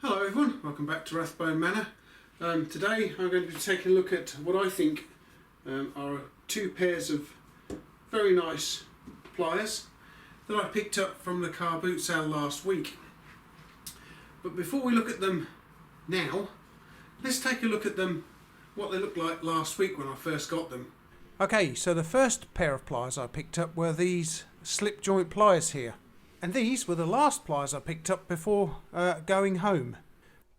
Hello everyone, welcome back to Rathbone Manor. Today I'm going to be taking a look at what I think are two pairs of very nice pliers that I picked up from the car boot sale last week. But before we look at them now, let's take a look at them, what they looked like last week when I first got them. Okay, so the first pair of pliers I picked up were these slip joint pliers here. And these were the last pliers I picked up before going home.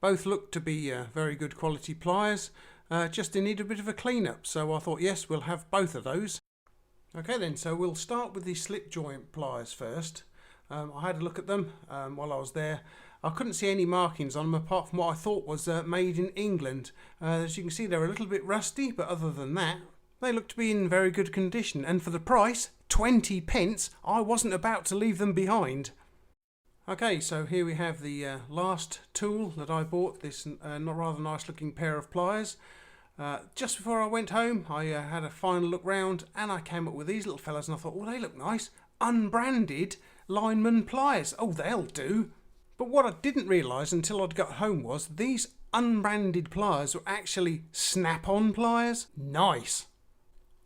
Both looked to be very good quality pliers, just in need of a bit of a clean up, so I thought yes, we'll have both of those. Okay then, so we'll start with the slip joint pliers first. I had a look at them while I was there. I couldn't see any markings on them apart from what I thought was made in England. As you can see, they're a little bit rusty, but other than that, they look to be in very good condition, and for the price, 20 pence, I wasn't about to leave them behind. Okay, so here we have the last tool that I bought, this rather nice looking pair of pliers. Just before I went home, I had a final look round and I came up with these little fellas and I thought, oh, they look nice. Unbranded lineman pliers. Oh, they'll do. But what I didn't realise until I'd got home was these unbranded pliers were actually snap-on pliers. Nice.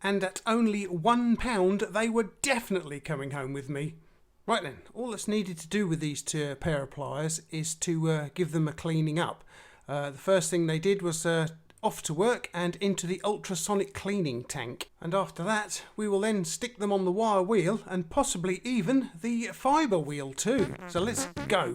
And at only £1 they were definitely coming home with me. Right then, all that's needed to do with these two pair of pliers is to give them a cleaning up. The first thing they did was off to work and into the ultrasonic cleaning tank. And after that, we will then stick them on the wire wheel and possibly even the fibre wheel too. So let's go.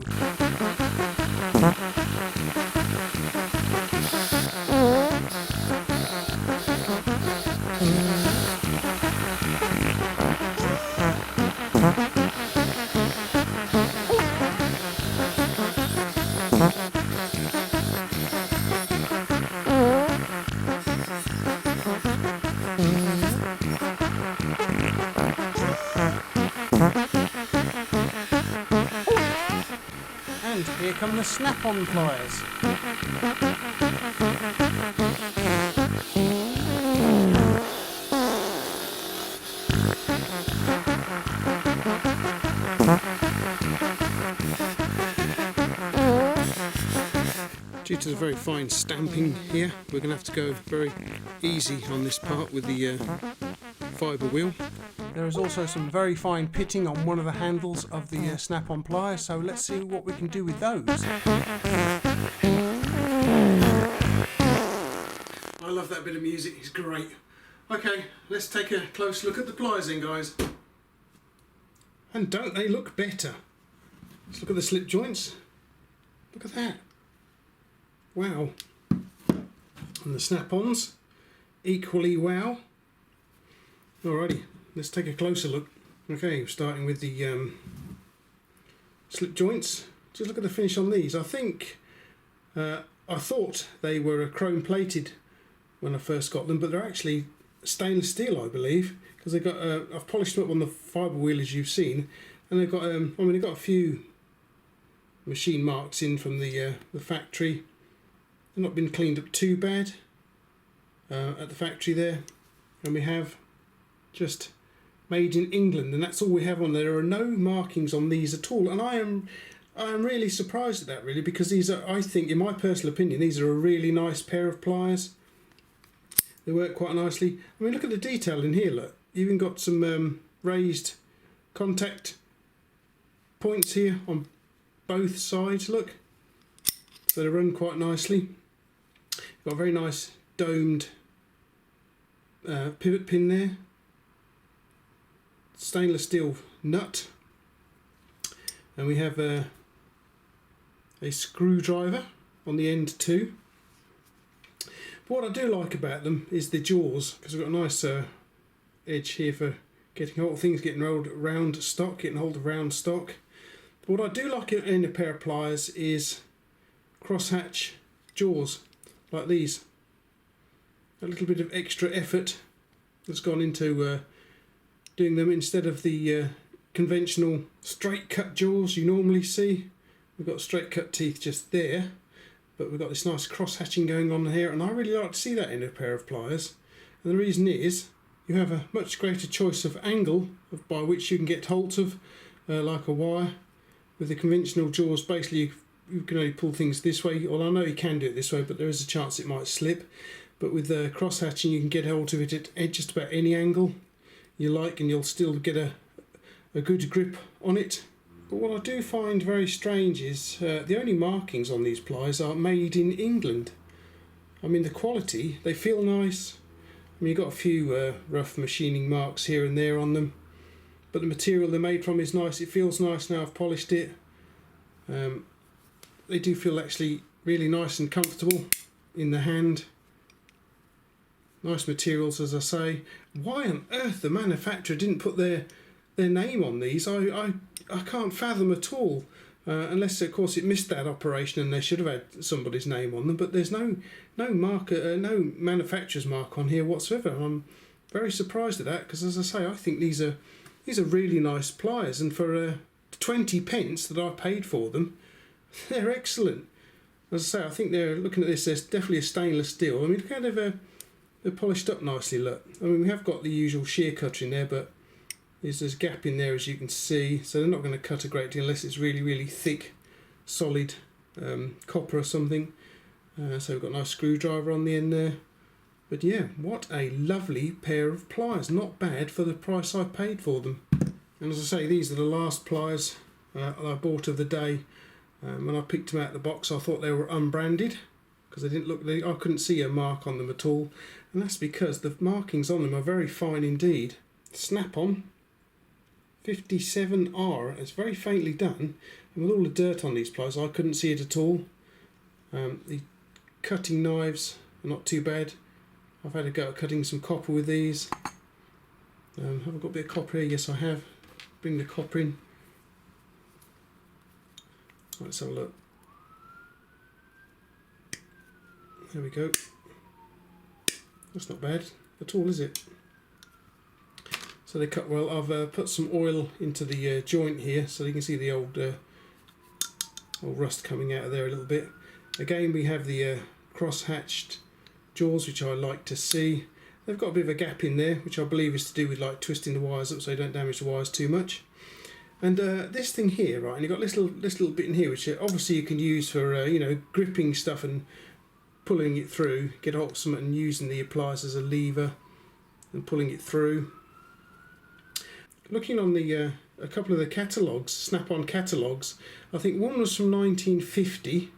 And here come the snap-on pliers. Due to the very fine stamping here, we're going to have to go very easy on this part with the fibre wheel. There is also some very fine pitting on one of the handles of the snap-on pliers, so let's see what we can do with those. I love that bit of music, it's great. Okay, let's take a close look at the pliers then, guys. And don't they look better? Let's look at the slip joints. Look at that. Wow. And the snap-ons, equally wow. Alrighty, let's take a closer look. Okay, starting with the slip joints. Just look at the finish on these. I think, I thought they were chrome plated when I first got them, but they're actually stainless steel, I believe, because they got. I've polished them up on the fibre wheel as you've seen, and they've got. They've got a few machine marks in from the factory. They've not been cleaned up too bad at the factory there, and we have just made in England, and that's all we have on there. There are no markings on these at all, and I am really surprised at that, really, because these are, I think, in my personal opinion, these are a really nice pair of pliers. They work quite nicely. I mean, look at the detail in here. Look, you've even got some raised contact points here on both sides. Look, so they run quite nicely. Got a very nice domed pivot pin there. Stainless steel nut, and we have a screwdriver on the end too. But what I do like about them is the jaws, because we've got a nice edge here for getting hold of things, getting hold of round stock. But what I do like in a pair of pliers is crosshatch jaws like these. A little bit of extra effort that's gone into doing them instead of the conventional straight cut jaws you normally see. We've got straight cut teeth just there, but we've got this nice cross hatching going on here, and I really like to see that in a pair of pliers. And the reason is you have a much greater choice of angle by which you can get hold of, like a wire. With the conventional jaws, basically you can only pull things this way. Well, I know you can do it this way, but there is a chance it might slip. But with the cross hatching, you can get hold of it at just about any angle you like, and you'll still get a good grip on it. But what I do find very strange is the only markings on these pliers are made in England. I mean, the quality, they feel nice. I mean, you've got a few rough machining marks here and there on them, but the material they're made from is nice. It feels nice now I've polished it. They do feel actually really nice and comfortable in the hand. Nice materials, as I say. Why on earth the manufacturer didn't put their name on these, I can't fathom at all. Unless, of course, it missed that operation and they should have had somebody's name on them. But there's no marker, no manufacturer's mark on here whatsoever. I'm very surprised at that, because, as I say, I think these are really nice pliers, and for 20 pence that I paid for them, they're excellent. As I say, I think they're, looking at this, there's definitely a stainless steel. I mean, look how they're polished up nicely. Look, I mean, we have got the usual shear cutter in there, but there's a gap in there, as you can see, so they're not going to cut a great deal unless it's really thick, solid copper or something. So we've got a nice screwdriver on the end there. But yeah, what a lovely pair of pliers. Not bad for the price I paid for them. And as I say, these are the last pliers I bought of the day. When I picked them out of the box, I thought they were unbranded, because they didn't look, I couldn't see a mark on them at all, and that's because the markings on them are very fine indeed. Snap-on 57R, it's very faintly done, and with all the dirt on these pliers I couldn't see it at all. The cutting knives are not too bad. I've had a go at cutting some copper with these. Have I got a bit of copper here? Yes, I have. Bring the copper in. Let's have a look. There we go. That's not bad at all, is it? So they cut well. I've put some oil into the joint here, so you can see the old rust coming out of there a little bit. Again, we have the cross-hatched jaws, which I like to see. They've got a bit of a gap in there, which I believe is to do with like twisting the wires up so you don't damage the wires too much. And this thing here, right, and you've got this little bit in here, which obviously you can use for you know, gripping stuff and pulling it through. Get hold of something and using the pliers as a lever and pulling it through. Looking on the a couple of the catalogues, Snap-on catalogues, I think one was from 1950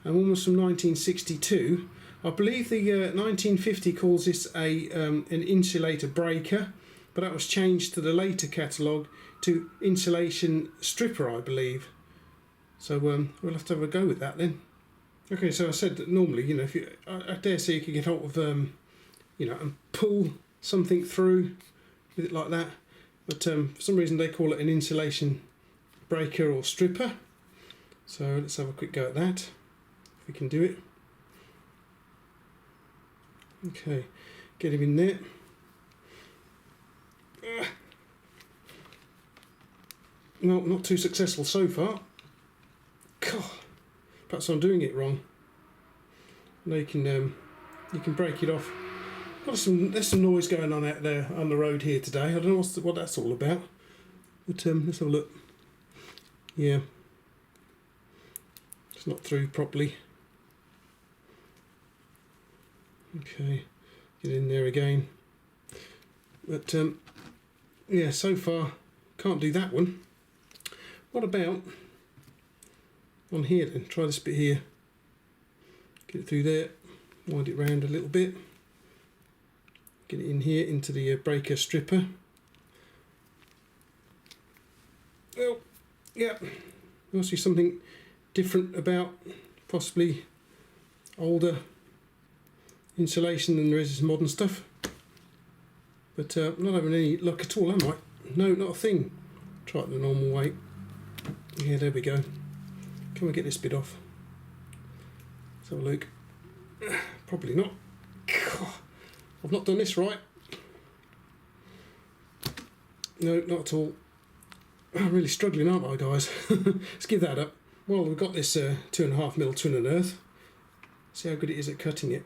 and one was from 1962. I believe the 1950 calls this an insulator breaker, but that was changed to the later catalogue to insulation stripper, I believe. So we'll have to have a go with that then. Okay, so I said that normally, you know, if you, I dare say you could get hold of, you know, and pull something through with it like that. But for some reason they call it an insulation breaker or stripper. So let's have a quick go at that, if we can do it. Okay, get him in there. No, not too successful so far. God, perhaps I'm doing it wrong. Now you can break it off. There's some noise going on out there on the road here today. I don't know what that's all about. But let's have a look. Yeah, it's not through properly. Okay, get in there again. But yeah, so far can't do that one. What about on here then? Try this bit here. Get it through there, wind it round a little bit. Get it in here into the breaker stripper. Oh, yeah. You'll see something different about possibly older insulation than there is this modern stuff. But not having any luck at all, am I? No, not a thing. Try it the normal way. Yeah, there we go. Can we get this bit off? Let's have a look. Probably not. God, I've not done this right. No, not at all. I'm really struggling, aren't I, guys? Let's give that up. Well, we've got this 2.5mm twin and earth. See how good it is at cutting it.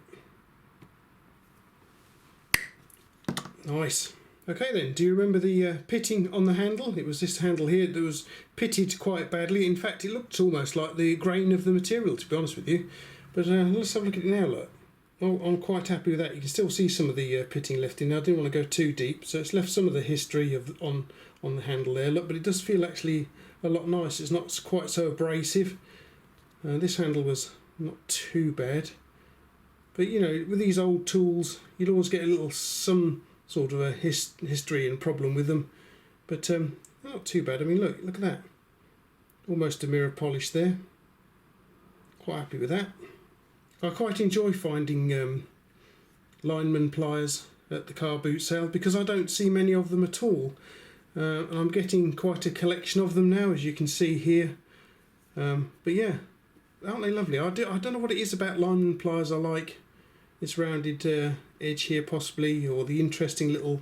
Nice. Okay then, do you remember the pitting on the handle? It was this handle here that was pitted quite badly. In fact, it looked almost like the grain of the material, to be honest with you. But let's have a look at it now, look. Oh, I'm quite happy with that. You can still see some of the pitting left in there. I didn't want to go too deep, so it's left some of the history of on the handle there. Look, but it does feel actually a lot nice. It's not quite so abrasive. This handle was not too bad. But you know, with these old tools, you'd always get a little some sort of a history and problem with them, but not too bad. I mean, look at that, almost a mirror polish there. Quite happy with that. I quite enjoy finding lineman pliers at the car boot sale because I don't see many of them at all, and I'm getting quite a collection of them now, as you can see here. But yeah, aren't they lovely? I don't know what it is about lineman pliers I like. This rounded edge here possibly, or the interesting little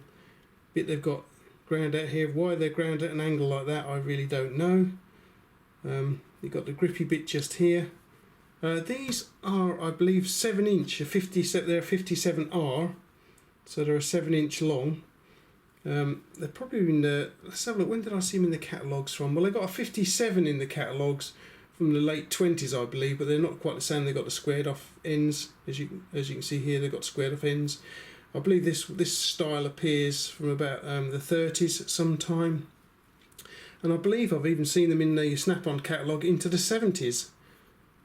bit they've got ground out here. Why they're ground at an angle like that, I really don't know. You've got the grippy bit just here. These are, I believe, 7-inch. They're a 57R, so they're a 7-inch long. They're probably in the. Let's have a look. When did I see them in the catalogues from? Well, they got a 57 in the catalogues from the late 20s, I believe, but they're not quite the same. They've got the squared off ends, as you can see here. They've got squared off ends. I believe this style appears from about the 30s sometime, and I believe I've even seen them in the Snap-on catalogue into the 70s.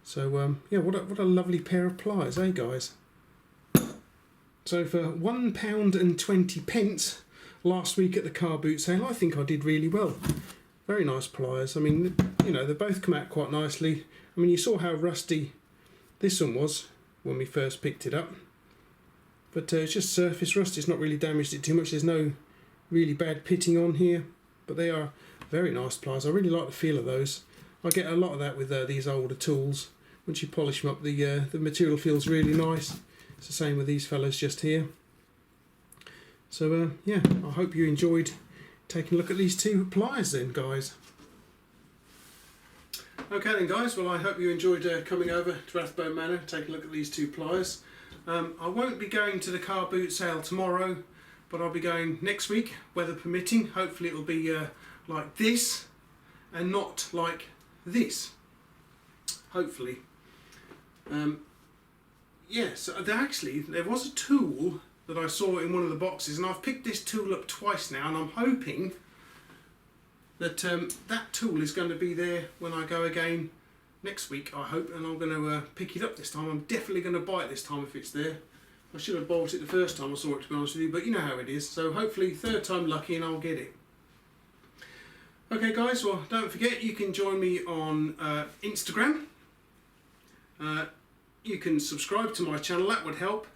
So yeah, what a lovely pair of pliers, eh guys? So for £1.20 last week at the car boot sale, I think I did really well. Very nice pliers. I mean, you know, they both come out quite nicely. I mean, you saw how rusty this one was when we first picked it up. But it's just surface rust. It's not really damaged it too much. There's no really bad pitting on here. But they are very nice pliers. I really like the feel of those. I get a lot of that with these older tools. Once you polish them up, the material feels really nice. It's the same with these fellas just here. So yeah, I hope you enjoyed taking a look at these two pliers then, guys. Okay then, guys, well, I hope you enjoyed coming over to Rathbone Manor, taking a look at these two pliers. I won't be going to the car boot sale tomorrow, but I'll be going next week, weather permitting. Hopefully it'll be like this and not like this, hopefully. Yes, there was a tool that I saw in one of the boxes, and I've picked this tool up twice now, and I'm hoping that that tool is going to be there when I go again next week, I hope, and I'm going to pick it up this time. I'm definitely going to buy it this time if it's there. I should have bought it the first time I saw it, to be honest with you, but you know how it is, so hopefully third time lucky and I'll get it. Okay guys, well, don't forget you can join me on Instagram. You can subscribe to my channel, that would help.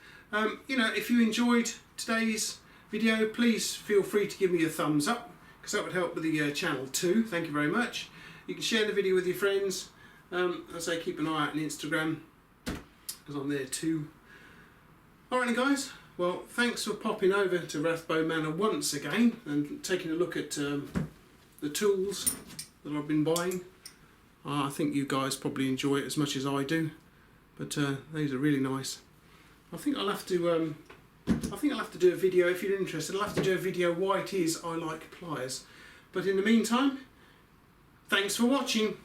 You know, if you enjoyed today's video, please feel free to give me a thumbs up, because that would help with the channel too. Thank you very much. You can share the video with your friends. I say keep an eye out on Instagram, because I'm there too. Alright then guys, well, thanks for popping over to Rathbone Manor once again and taking a look at the tools that I've been buying. I think you guys probably enjoy it as much as I do, but these are really nice. I think I'll have to do a video, if you're interested. I'll have to do a video why it is I like pliers. But in the meantime, thanks for watching.